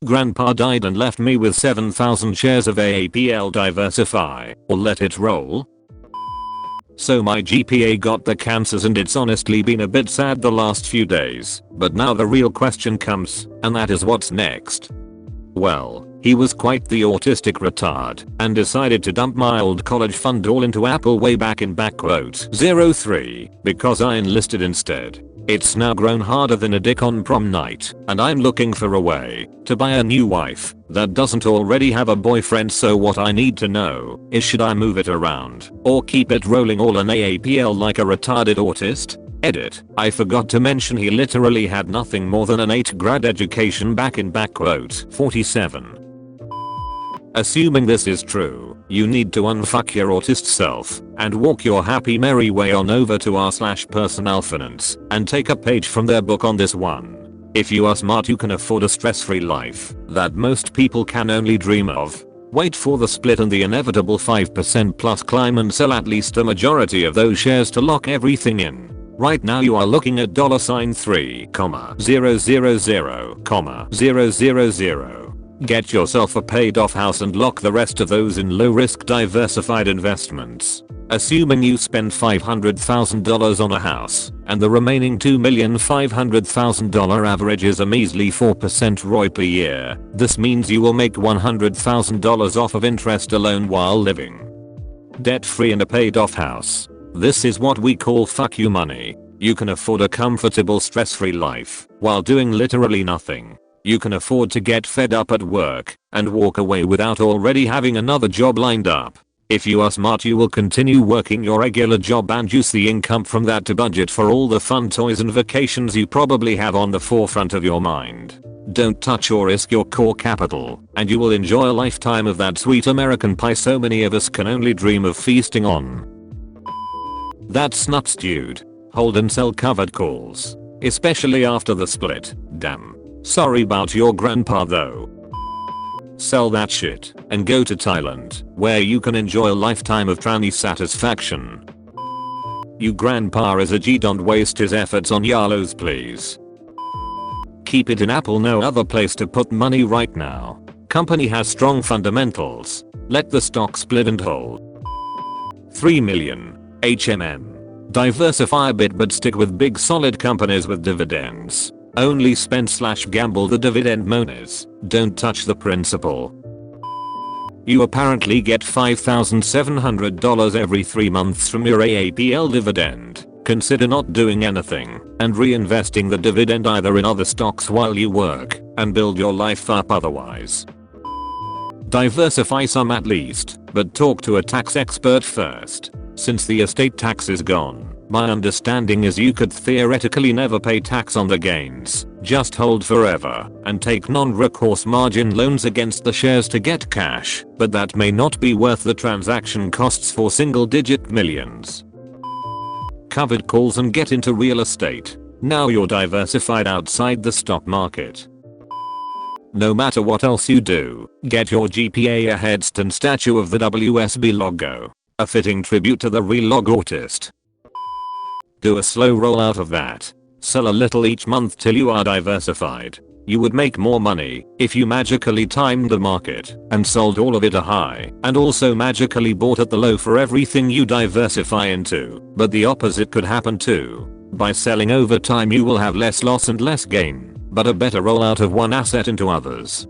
Grandpa died and left me with 7,000 shares of AAPL diversify, or let it roll. So my GPA got the cancers and it's honestly been a bit sad the last few days, but now the real question comes, and that is what's next? Well, he was quite the autistic retard and decided to dump my old college fund all into Apple way back in '03 because I enlisted instead. It's now grown harder than a dick on prom night, and I'm looking for a way to buy a new wife that doesn't already have a boyfriend. So what I need to know is, should I move it around or keep it rolling all in AAPL like a retarded autist? Edit. I forgot to mention he literally had nothing more than an 8th grade education back in '47. Assuming this is true, you need to unfuck your autist self and walk your happy merry way on over to r/personal finance and take a page from their book on this one. If you are smart, you can afford a stress-free life that most people can only dream of. Wait for the split and the inevitable 5% plus climb and sell at least a majority of those shares to lock everything in. Right now you are looking at $3,000,000,000. Get yourself a paid off house and lock the rest of those in low risk diversified investments. Assuming you spend $500,000 on a house and the remaining $2,500,000 average is a measly 4% ROI per year, this means you will make $100,000 off of interest alone while living debt free in a paid off house. This is what we call fuck you money. You can afford a comfortable stress free life while doing literally nothing. You can afford to get fed up at work and walk away without already having another job lined up. If you are smart, you will continue working your regular job and use the income from that to budget for all the fun toys and vacations you probably have on the forefront of your mind. Don't touch or risk your core capital, and you will enjoy a lifetime of that sweet American pie so many of us can only dream of feasting on. That's nuts, dude. Hold and sell covered calls, especially after the split. Damn. Sorry about your grandpa though. Sell that shit and go to Thailand, where you can enjoy a lifetime of tranny satisfaction. You grandpa is a G, don't waste his efforts on YOLOs please. Keep it in Apple, no other place to put money right now. Company has strong fundamentals. Let the stock split and hold. 3 million. HMM. Diversify a bit but stick with big solid companies with dividends. Only spend/gamble the dividend monies. Don't touch the principal. You apparently get $5,700 every 3 months from your AAPL dividend. Consider not doing anything and reinvesting the dividend either in other stocks while you work and build your life up otherwise. Diversify some at least, but talk to a tax expert first. Since the estate tax is gone, my understanding is you could theoretically never pay tax on the gains. Just hold forever and take non-recourse margin loans against the shares to get cash, but that may not be worth the transaction costs for single-digit millions. Covered calls and get into real estate. Now you're diversified outside the stock market. No matter what else you do, get your GPA a headstone statue of the WSB logo. A fitting tribute to the real log autist. Do a slow rollout of that. Sell a little each month till you are diversified. You would make more money if you magically timed the market and sold all of it at high and also magically bought at the low for everything you diversify into, but the opposite could happen too. By selling over time you will have less loss and less gain, but a better rollout of one asset into others.